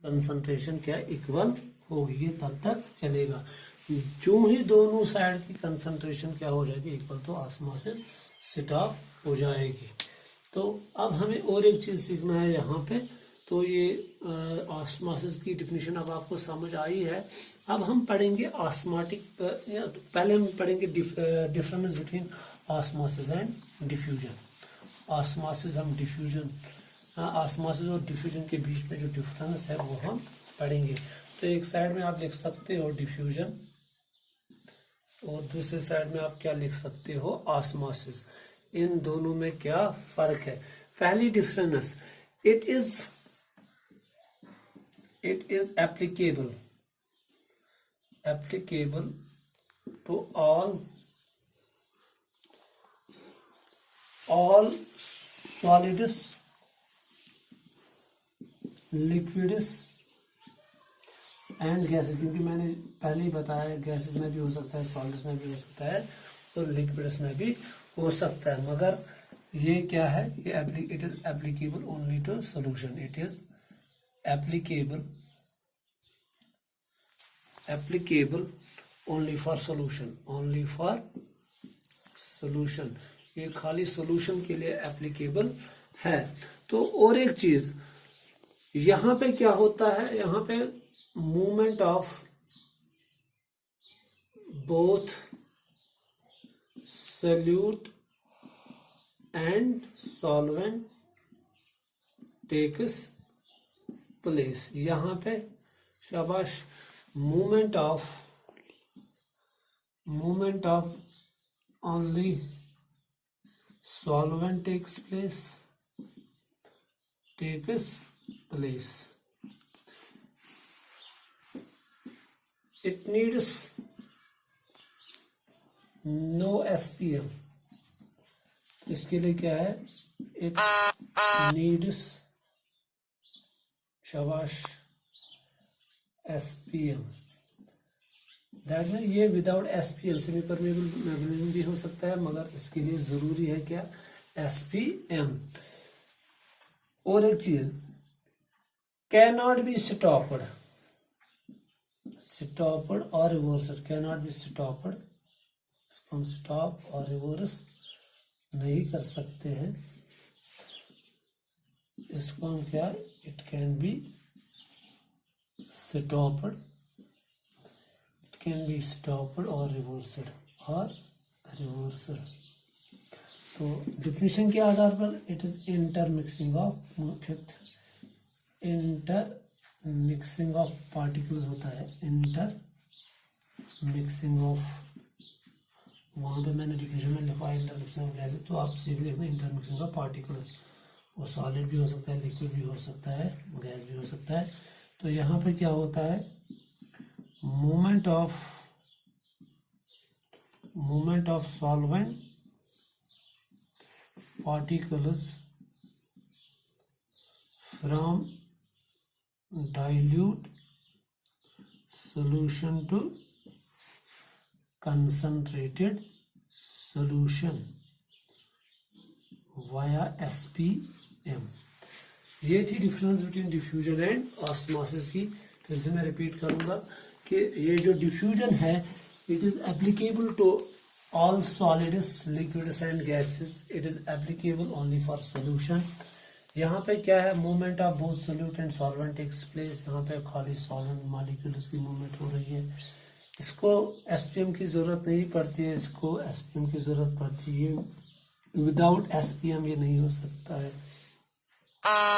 Concentration क्या equal होगी, ये तब तक चलेगा। जो ही दोनों साइड की कंसंट्रेशन क्या हो जाएगी इक्वल, तो ऑस्मोसिस स्टॉप हो जाएगी। तो अब हमें और एक चीज सीखना है यहाँ पे। तो ये ऑस्मोसिस की डिफिनीशन अब आपको समझ आई है। अब हम पढ़ेंगे ऑस्मोटिक, पहले हम पढ़ेंगे difference between osmosis and diffusion. Osmosis हम डिफ्यूजन, ऑस्मोसिस और डिफ्यूजन के बीच में जो डिफरेंस है वो हम पढ़ेंगे। तो एक साइड में आप लिख सकते हो डिफ्यूजन और दूसरे साइड में आप क्या लिख सकते हो, ऑस्मोसिस। इन दोनों में क्या फर्क है? पहली difference, it is applicable to all solids, liquids and gases, क्योंकि मैंने पहले ही बताया गैसेस में भी हो सकता है, सॉलिड्स में भी हो सकता है और लिक्विड्स में भी हो सकता है। मगर ये क्या है, ये it is applicable only to solution. It is applicable only for solution, ये खाली सॉल्यूशन के लिए एप्लीकेबल है। तो और एक चीज यहाँ पे क्या होता है, यहाँ पे movement of both solute and solvent takes place. यहाँ पे शाबाश, movement of only solvent takes place. It needs no SPM. इसके लिए क्या है, it needs, शाबाश, SPM। दैट मीन ये without SPM, semi permeable magnesium भी हो सकता है, मगर इसके लिए जरूरी है क्या, एसपीएम। और एक चीज, कैन नॉट बी स्टॉप्ड और reversed, can not be stopped, इसको हम स्टॉप और रिवर्स नहीं कर सकते हैं। इसको हम क्या, it can be stopped, can be stopped और रिवर्सड तो डिफिनेशन के आधार पर it is intermixing of, fifth intermixing of particles होता है, इंटरमिक्सिंग ऑफ, वहां पे मैंने डिफिनेशन में लिखा है इंटरमिक्सिंग ऑफ गैसेस, तो आप सीख लिखना इंटरमिक्सिंग ऑफ पार्टिकल्स। वो सॉलिड भी हो सकता है, लिक्विड भी हो सकता है, गैस भी हो सकता है। तो यहाँ पे क्या होता है, movement of solvent particles from dilute solution to concentrated solution via SPM। ये थी difference between diffusion and osmosis की। फिर से मैं रिपीट करूंगा कि ये जो डिफ्यूजन है, it is applicable to all solids, liquids and gases. It is applicable only for solution. यहाँ पे क्या है, movement of both solute and solvent takes place. यहाँ पे खाली सॉल्वेंट मॉलिक्यूल्स की मूवमेंट हो रही है। इसको एसपीएम की जरूरत नहीं पड़ती है, इसको एसपीएम की जरूरत पड़ती है। विदाउट एसपीएम ये नहीं हो सकता है,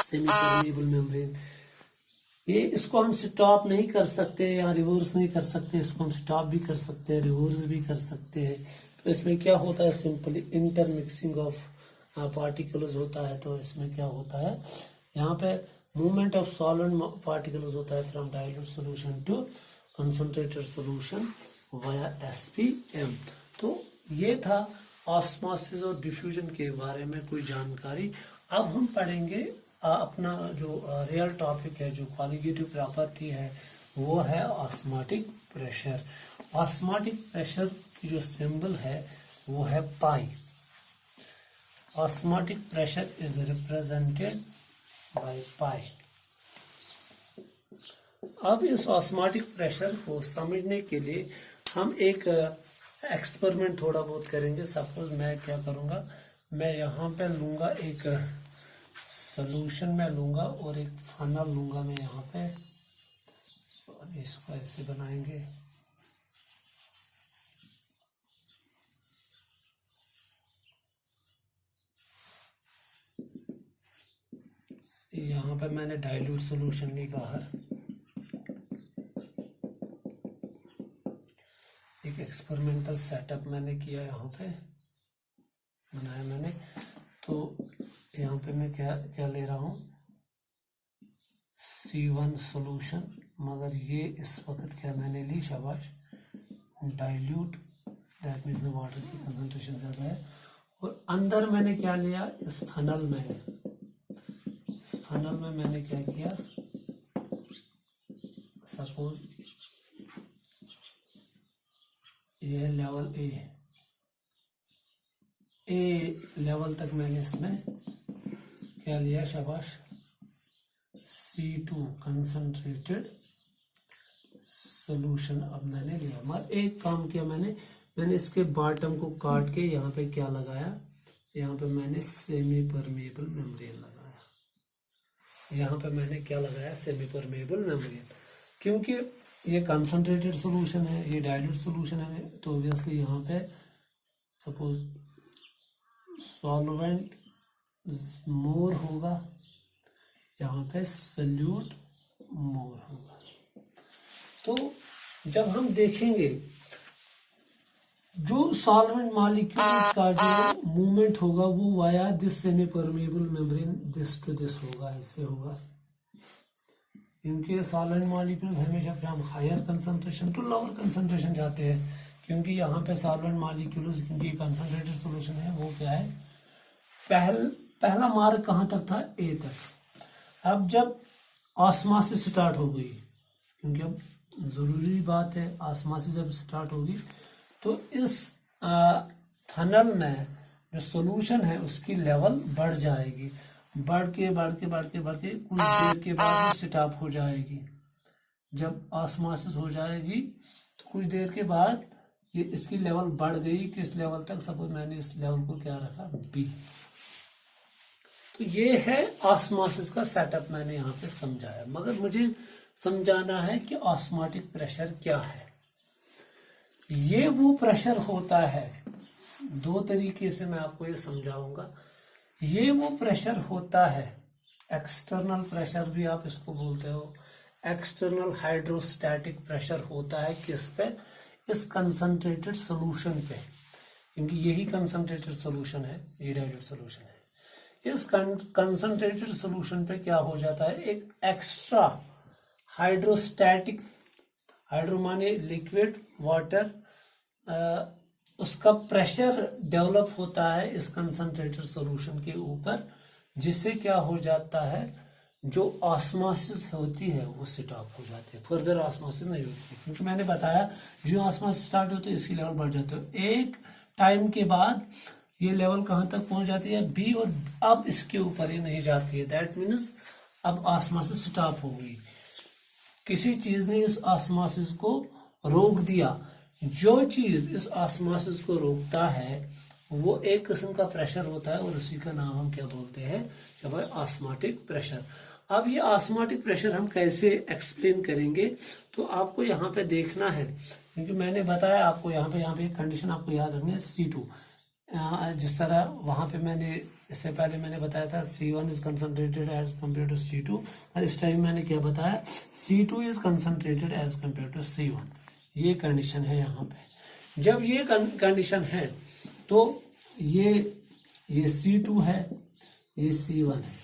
सेमी परमेबल मेम्ब्रेन। ये इसको हम स्टॉप नहीं कर सकते या रिवर्स नहीं कर सकते, इसको हम स्टॉप भी कर सकते हैं, रिवर्स भी कर सकते हैं। तो इसमें क्या होता है, सिंपली इंटरमिक्सिंग ऑफ पार्टिकल्स होता है। तो इसमें क्या होता है, यहाँ पे मूवमेंट ऑफ सॉल्वेंट पार्टिकल्स होता है from dilute solution to concentrated solution via SPM. तो ये था ऑस्मोसिस और डिफ्यूजन के बारे में कोई जानकारी। अब हम पढ़ेंगे अपना जो रियल टॉपिक है, जो क्वालिटेटिव प्रॉपर्टी है, वो है ऑस्मोटिक प्रेशर। ऑस्मोटिक प्रेशर की जो सिंबल है वो है pi. Osmotic pressure is represented by pi. अब इस ऑस्मोटिक प्रेशर को समझने के लिए हम एक एक्सपेरिमेंट थोड़ा बहुत करेंगे। सपोज मैं क्या करूँगा, मैं यहाँ पे लूँगा एक सोल्यूशन में लूँगा और एक फनल लूँगा मैं यहाँ पे। अब इसको ऐसे बनाएंगे, यहाँ पे मैंने डाइल्यूट सॉल्यूशन ली बाहर, एक एक्सपेरिमेंटल सेटअप मैंने किया, यहाँ पे बनाया मैंने। तो यहाँ पे मैं क्या क्या ले रहा हूँ, C1 सॉल्यूशन, मगर ये इस वक्त क्या मैंने ली, शाबाश, डाइल्यूट, दैट मीन्स में वाटर की कंसंट्रेशन ज़्यादा है। और अंदर मैंने क्या लिया, इस फनल में, इस फनल में मैंने क्या किया, सपोज ये लेवल ए लेवल तक मैंने इसमें क्या लिया, शाबाश, C2 कंसंट्रेटेड सॉल्यूशन अब मैंने लिया। मगर एक काम किया मैंने इसके बॉटम को काट के यहाँ पे क्या लगाया, यहाँ पे मैंने सेमी परमेबल मेम्ब्रेन लगाया। यहाँ पे मैंने क्या लगाया, सेमी परमेबल मेम्ब्रेन, क्योंकि ये कंसंट्रेटेड सॉल्यूशन है, ये डाइल्यूट सॉल्यूशन है, तो ऑब्वियसली यहाँ पे सपोज सॉल्वेंट मोर होगा, यहाँ पे सॉल्यूट मोर होगा। तो जब हम देखेंगे जो सॉल्वेंट मॉलिक्यूल्स का जो मूवमेंट होगा वो via this semi permeable membrane this to this होगा, ऐसे होगा, क्योंकि सॉल्वेंट मॉलिक्यूल्स हमेशा जब हम higher concentration to lower concentration जाते हैं, क्योंकि यहाँ पे सॉल्वेंट मॉलिक्यूल्स, क्योंकि कंसंट्रेटेड सॉल्यूशन है, वो क्या है, पहला मार्ग कहाँ तक था, ए तक। अब जब ऑस्मोसिस स्टार्ट हो गई, क्योंकि अब जरूरी बात है ऑस्मोसिस जब स्टार्ट होगी तो इस फनल में जो सॉल्यूशन है उसकी लेवल बढ़ जाएगी, बढ़ के कुछ देर के बाद स्टॉप हो जाएगी। जब ऑस्मोसिस हो जाएगी तो कुछ देर के बाद ये इसकी लेवल बढ़ गई, किस लेवल तक, सपोज मैंने इस लेवल को क्या रखा, बी। तो ये है ऑस्मोसिस का सेटअप, मैंने यहाँ पे समझाया। मगर मुझे समझाना है कि ऑस्मोटिक प्रेशर क्या है। ये वो प्रेशर होता है, दो तरीके से मैं आपको ये समझाऊंगा। ये वो प्रेशर होता है, एक्सटर्नल प्रेशर भी आप इसको बोलते हो, एक्सटर्नल हाइड्रोस्टैटिक प्रेशर होता है किस पे, इस कंसंट्रेटेड सॉल्यूशन पे, क्योंकि यही कंसंट्रेटेड सॉल्यूशन है, ये डाइल्यूट सॉल्यूशन है। इस कंसंट्रेटेड सॉल्यूशन पे क्या हो जाता है, एक एक्स्ट्रा हाइड्रोस्टैटिक, हाइड्रो माने लिक्विड वाटर, उसका प्रेशर डेवलप होता है इस कंसंट्रेटेड सॉल्यूशन के ऊपर, जिससे क्या हो जाता है, जो ऑस्मोसिस होती है वो स्टॉप हो जाती है, फर्दर ऑस्मोसिस नहीं होती, क्योंकि मैंने बताया जो ऑस्मोसिस स्टार्ट होती है इसकी लेवल बढ़ जाती है। एक टाइम के बाद ये लेवल कहां तक पहुंच जाती है, बी, और अब इसके ऊपर ही नहीं जाती है, दैट मीन्स अब ऑस्मोसिस स्टॉप हो गई, किसी चीज ने इस ऑस्मोसिस को रोक दिया। जो चीज इस ऑस्मोसिस को रोकता है वो एक किस्म का प्रेशर होता है, और उसी का नाम हम क्या बोलते हैं, जब ऑस्मोटिक प्रेशर। अब ये ऑस्मोटिक प्रेशर हम कैसे एक्सप्लेन करेंगे, तो आपको यहाँ पे देखना है, क्योंकि मैंने बताया आपको यहाँ पे एक कंडीशन आपको याद रखनी है, C2, जिस तरह वहां पे मैंने इससे पहले मैंने बताया था C1 is concentrated as compare to C2, और इस टाइम मैंने क्या बताया, C2 is concentrated as compare to C1। ये कंडीशन है यहाँ पे। जब ये कंडीशन है तो ये C2 है, ये C1 है,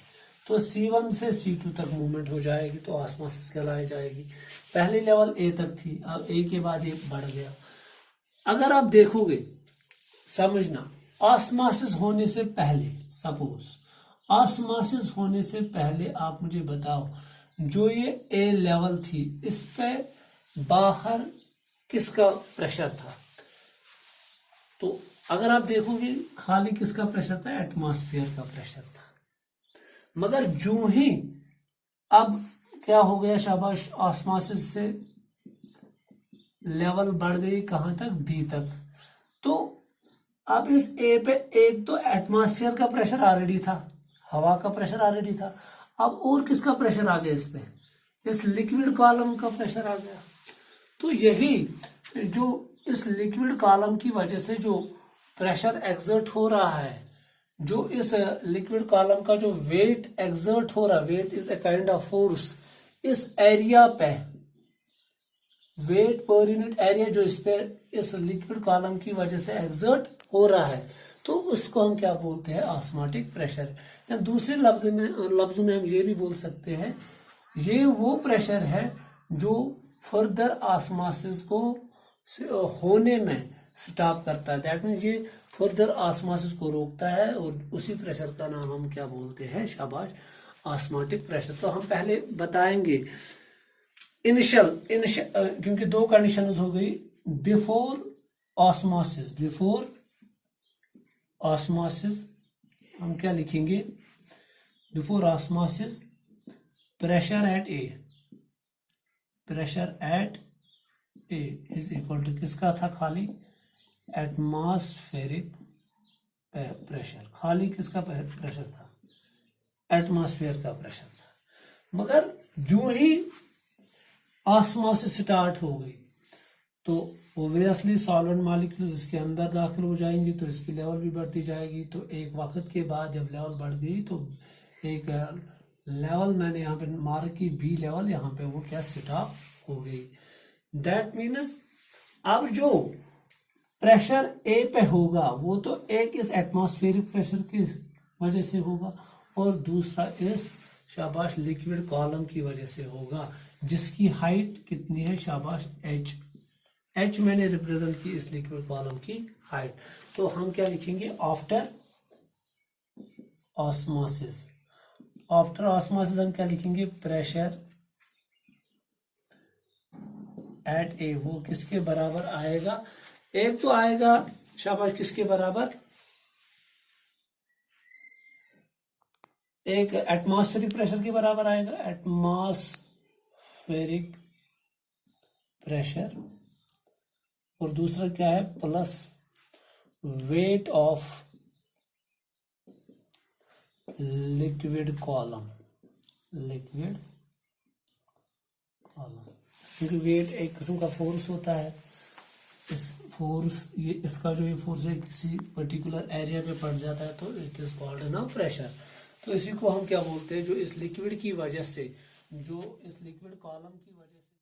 तो C1 से C2 तक मूवमेंट हो जाएगी, तो ऑस्मोसिस कहलाई जाएगी। पहली लेवल A तक थी, अब A के बाद ये बढ़ गया। अगर आप देखोगे, समझना, ऑस्मोसिस होने से पहले, सपोज ऑस्मोसिस होने से पहले आप मुझे बताओ, जो ये A लेवल थी इस पे बाहर किसका प्रेशर था, तो अगर आप देखोगे खाली किसका प्रेशर था, एटमॉस्फेयर का प्रेशर था। मगर जो ही अब क्या हो गया शाबाश, ऑस्मोसिस से लेवल बढ़ गई कहां तक, बी तक। तो अब इस ए पे एक तो एटमॉस्फेयर का प्रेशर ऑलरेडी था, हवा का प्रेशर ऑलरेडी था, अब और किसका प्रेशर आ गया इस पे, इस लिक्विड कॉलम का प्रेशर आ गया। तो यही जो इस लिक्विड कॉलम की वजह से जो प्रेशर एक्सर्ट हो रहा है, जो इस लिक्विड कॉलम का जो वेट एक्सर्ट हो रहा है, weight is a kind of force इस एरिया पे, वेट पर यूनिट एरिया जो इस पे इस लिक्विड कॉलम की वजह से एक्सर्ट हो रहा है, तो उसको हम क्या बोलते हैं, ऑस्मोटिक प्रेशर। या दूसरे लफ्जों में हम ये भी बोल सकते हैं, ये वो प्रेशर है जो फर्दर ऑस्मोसिस को होने में स्टॉप करता है, दैट मीन ये फर्दर ऑस्मोसिस को रोकता है, और उसी प्रेशर का नाम हम क्या बोलते हैं, शाबाश, ऑस्मोटिक प्रेशर। तो हम पहले बताएंगे इनिशियल क्योंकि दो कंडीशंस हो गई, बिफोर ऑस्मोसिस, बिफोर ऑस्मोसिस हम क्या लिखेंगे, before osmosis pressure at A, pressure at A is equal to किसका था, खाली एटमॉस्फेरिक प्रेशर, खाली किसका प्रेशर था, एटमॉस्फेयर का प्रेशर था। मगर जो ही ऑस्मोसिस स्टार्ट हो गई तो ओब्वियसली सॉल्वेंट मॉलिक्यूल्स इसके अंदर दाखिल हो जाएंगी, तो इसकी लेवल भी बढ़ती जाएगी। तो एक वक्त के बाद जब लेवल बढ़ गई तो एक लेवल मैंने यहाँ पे मार्क की, बी लेवल, यहाँ पे वो क्या स्टॉप हो गई। दैट मीन्स अब जो प्रेशर ए पे होगा वो तो एक इस एटमॉस्फेरिक प्रेशर की वजह से होगा, और दूसरा इस शाबाश लिक्विड कॉलम की वजह से होगा, जिसकी हाइट कितनी है, शाबाश एच, एच मैंने रिप्रेजेंट की इस लिक्विड कॉलम की हाइट। तो हम क्या लिखेंगे, आफ्टर ऑस्मोसिस, आफ्टर ऑस्मोसिस हम क्या लिखेंगे, प्रेशर एट ए वो किसके बराबर आएगा, एक तो आएगा शाबाश किसके बराबर, एक एटमॉस्फेरिक प्रेशर के बराबर आएगा, एटमॉस्फेरिक प्रेशर, और दूसरा क्या है, plus weight of liquid column, liquid column, क्योंकि वेट एक किस्म का फोर्स होता है, इस फोर्स ये इसका जो ये फोर्स है किसी पर्टिकुलर एरिया पे पड़ जाता है तो इट इज कॉल्ड ना प्रेशर। तो इसी को हम क्या बोलते हैं, जो इस लिक्विड की वजह से, जो इस लिक्विड कॉलम की वजह से